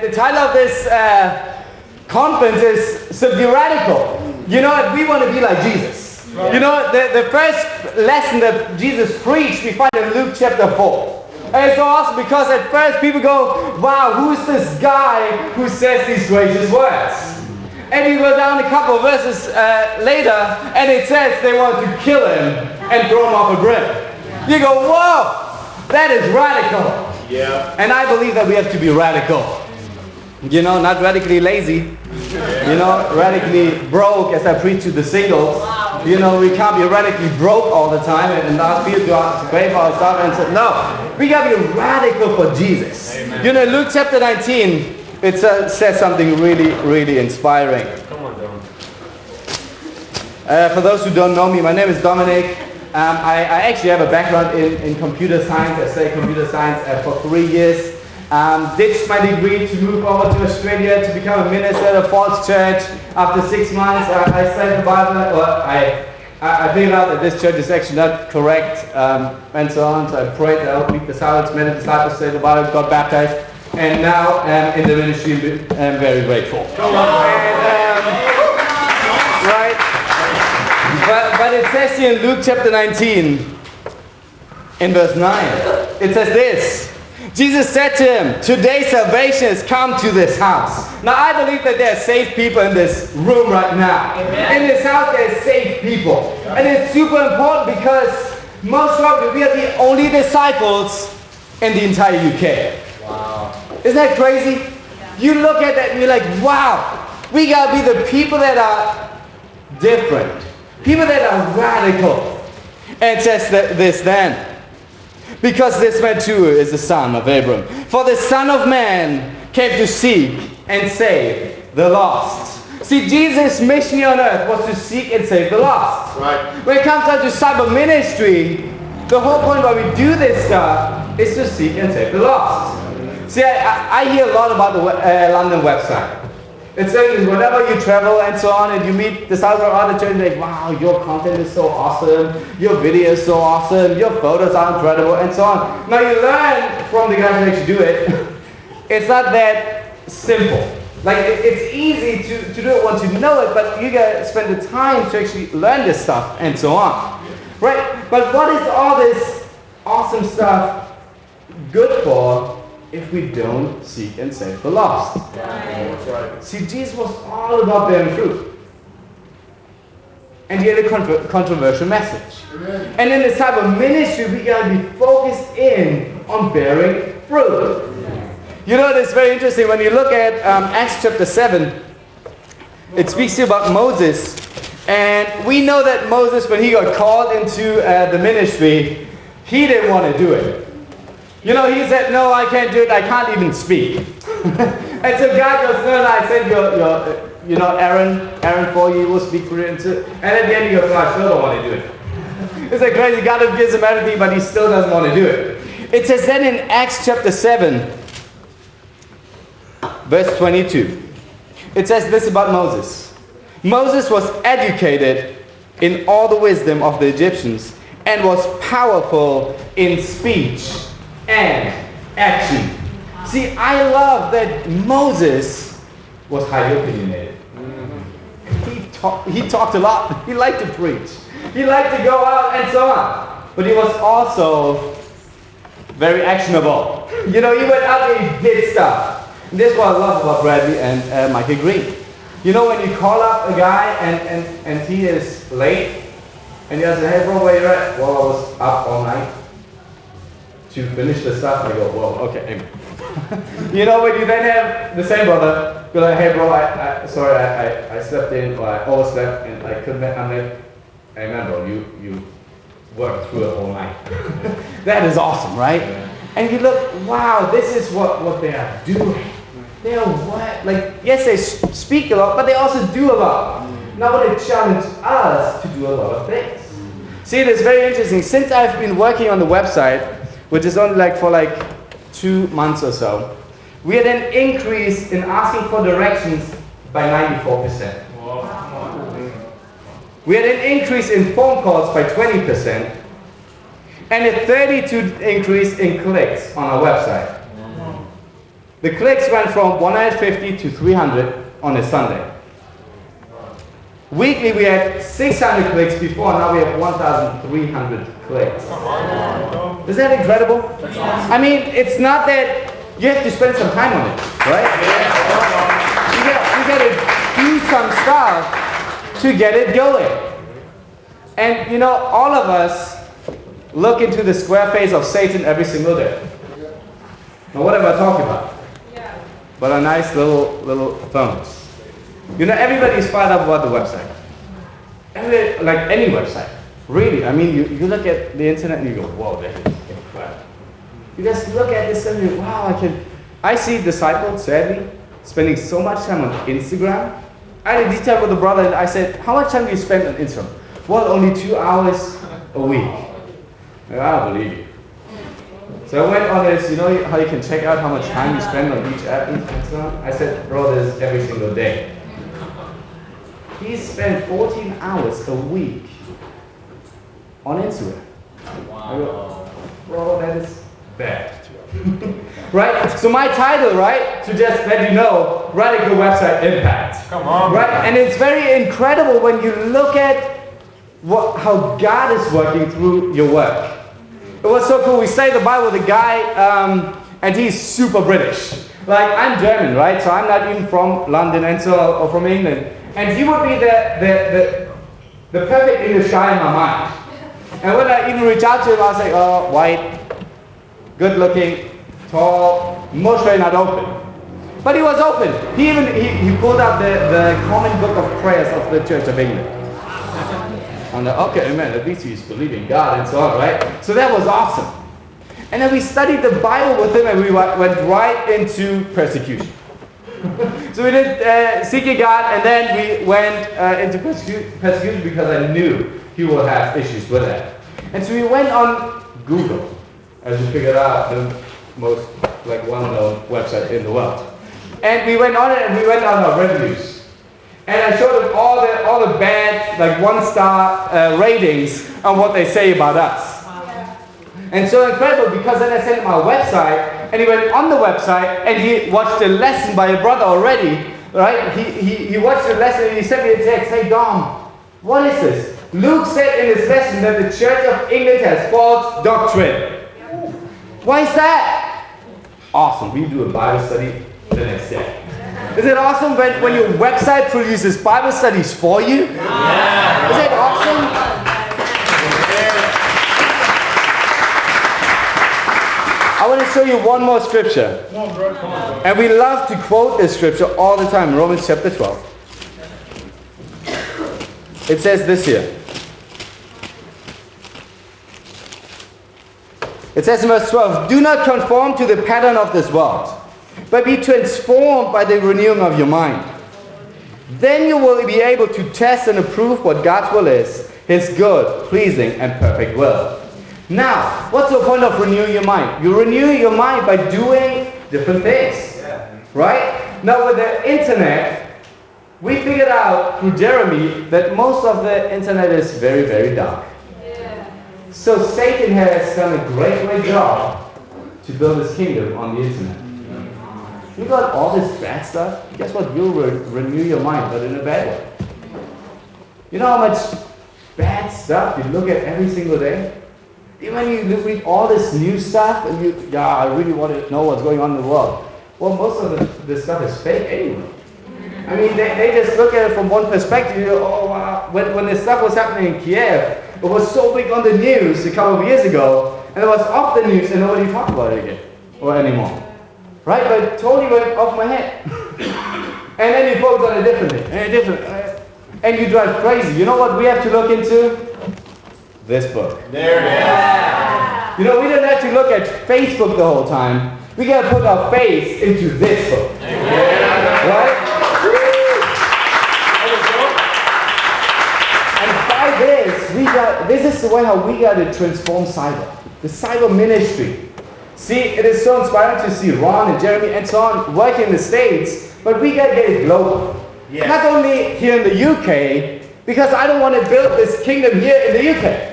The title of this conference is Simply Radical. You know, we want to be like Jesus. Right. You know, the first lesson that Jesus preached, we find in Luke chapter 4. And it's so awesome because at first people go, wow, who's this guy who says these gracious words? And you go down a couple of verses later, and it says they want to kill him and throw him off a bridge. You go, whoa, that is radical. Yeah. And I believe that we have to be radical. You know, not radically lazy. You know, radically broke, as I preach to the singles. You know, we can't be radically broke all the time and ask people to pay for our stuff and say, no, we got to be radical for Jesus. Amen. You know, Luke chapter 19, it says something really, really inspiring. Come on, Dom. For those who don't know me, my name is Dominik. I actually have a background in computer science. I studied computer science for 3 years. Ditched my degree to move over to Australia to become a minister at a false church. After 6 months, I studied the Bible. Well, I figured out that this church is actually not correct, and so on. So I prayed that I would meet the disciples, met the disciples, studied the Bible, got baptized, and now in the ministry, I'm very grateful. Right? But it says here in Luke chapter 19, in verse 9, it says this. Jesus said to him, today salvation has come to this house. Now I believe that there are saved people in this room right now. Amen. In this house there are saved people. Yeah. And it's super important because most probably we are the only disciples in the entire UK. Wow. Isn't that crazy? Yeah. You look at that and you're like, wow, we gotta be the people that are different. People that are radical. And it says this then. Because this man too is the son of Abram. For the Son of Man came to seek and save the lost. See, Jesus' mission here on earth was to seek and save the lost. Right. When it comes down to cyber ministry, the whole point why we do this stuff is to seek and save the lost. See, I hear a lot about the London website. It's saying whenever you travel and so on and you meet the South or other churches, like, wow, your content is so awesome, your video is so awesome, your photos are incredible, and so on. Now you learn from the guys who actually do it, it's not that simple. Like, it's easy to do it once you know it, but you gotta spend the time to actually learn this stuff and so on. Right? But what is all this awesome stuff good for if we don't seek and save the lost? Right. See, Jesus was all about bearing fruit. And he had a controversial message. Amen. And in this type of ministry, we gotta be focused in on bearing fruit. Amen. You know, it's very interesting when you look at Acts chapter 7, it speaks to you about Moses. And we know that Moses, when he got called into the ministry, he didn't want to do it. You know, he said, no, I can't do it, I can't even speak. And so God goes, no, I sent your Aaron for you, will speak for you. And at the end he goes, no, I still don't want to do it. It's like crazy, God gives him everything, but he still doesn't want to do it. It says then in Acts chapter 7, verse 22, it says this about Moses. Moses was educated in all the wisdom of the Egyptians and was powerful in speech and action. See, I love that Moses was highly opinionated. He talked a lot. He liked to preach. He liked to go out and so on. But he was also very actionable. You know, he went out and he did stuff. And this is what I love about Bradley and Michael Green. You know, when you call up a guy and he is late, and you ask him, hey bro, where you at? Well, I was up all night to finish the stuff. I go, well, okay, amen. You know, when you then have the same brother, be like, hey bro, I slept in, or I overslept, and I couldn't, amen bro, you worked through it all night. That is awesome, right? Yeah. And you look, wow, this is what they are doing. They are what? Like, yes, they speak a lot, but they also do a lot. Now, but they challenge us to do a lot of things. See, it is very interesting. Since I've been working on the website, which is only for 2 months or so, we had an increase in asking for directions by 94%. We had an increase in phone calls by 20%, and a 32% increase in clicks on our website. The clicks went from 150 to 300 on a Sunday. Weekly we had 600 clicks before, now we have 1,300 clicks. Is that incredible? I mean, it's not that you have to spend some time on it, right? You got to do some stuff to get it going. And you know, all of us look into the square face of Satan every single day. Now what am I talking about? But a nice little phones. You know, everybody's fired up about the website. Like any website. Really, I mean, you look at the internet and you go, whoa, that is incredible. You just look at this and you go, wow, I see disciples, sadly, spending so much time on Instagram. I had a detail with a brother and I said, how much time do you spend on Instagram? Well, only 2 hours a week. I don't believe you. So I went on this, you know how you can check out how much time you spend on each app and so on? I said, bro, this is every single day. He spent 14 hours a week on Instagram. Wow. I go, bro, that is bad. Right? So my title, right, to just let you know, Radical Website Impact. Come on. Right? And it's very incredible when you look at how God is working through your work. It was so cool. We studied the Bible with a guy, and he's super British. Like, I'm German, right? So I'm not even from London and so, or from England. And he would be the perfect English guy in my mind. And when I even reach out to him, I was like, oh, white, good looking, tall, mostly not open. But he was open. He pulled out the common book of prayers of the Church of England. I'm like, okay, man, at least he's believing God and so on, right? So that was awesome. And then we studied the Bible with him and we went right into persecution. So we did seeking God and then we went into persecution because I knew he would have issues with that. And so we went on Google, as you figured out, the most well-known website in the world. And we went on it and we went on our reviews. And I showed them all the bad, like 1-star ratings on what they say about us. Wow. And so incredible because then I sent him our website and he went on the website and he watched a lesson by a brother already, right? He watched the lesson and he sent me a text, hey Dom, what is this? Luke said in his lesson that the Church of England has false doctrine. Why is that? Awesome, we do a Bible study the next day. Is it awesome when your website produces Bible studies for you? Yeah. Is it awesome? I want to show you one more scripture. And we love to quote this scripture all the time, Romans chapter 12. It says this here. It says in verse 12, do not conform to the pattern of this world, but be transformed by the renewing of your mind. Then you will be able to test and approve what God's will is, His good, pleasing, and perfect will. Now, what's the point of renewing your mind? You renew your mind by doing different things, right? Now, with the internet, we figured out through Jeremy that most of the internet is very, very dark. So Satan has done a great job to build his kingdom on the internet. You got all this bad stuff, guess what? You'll renew your mind, but in a bad way. You know how much bad stuff you look at every single day? Even when you read all this new stuff, and I really want to know what's going on in the world. Well, most of this stuff is fake anyway. I mean, they just look at it from one perspective. You go, oh, wow. When this stuff was happening in Kiev, it was so big on the news a couple of years ago, and it was off the news, and nobody talked about it again, or anymore. Right? But it totally went off my head. And then you focus on a different thing, and you drive crazy. You know what we have to look into? This book. There it is. You know, we don't have to look at Facebook the whole time. We got to put our face into this book. Right? And by this is the way how we got to transform cyber. The cyber ministry. See, it is so inspiring to see Ron and Jeremy and so on working in the States, but we got to get it global. Yes. Not only here in the UK, because I don't want to build this kingdom here in the UK.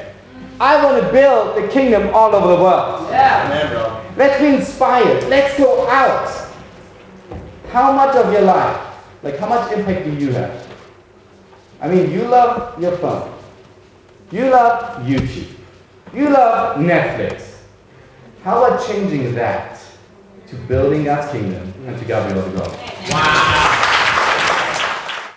I want to build the kingdom all over the world. Yeah. Let's be inspired. Let's go out. How much of your life, like how much impact do you have? I mean, you love your phone. You love YouTube. You love Netflix. How about changing that to building God's kingdom and to God be all the glory? Wow.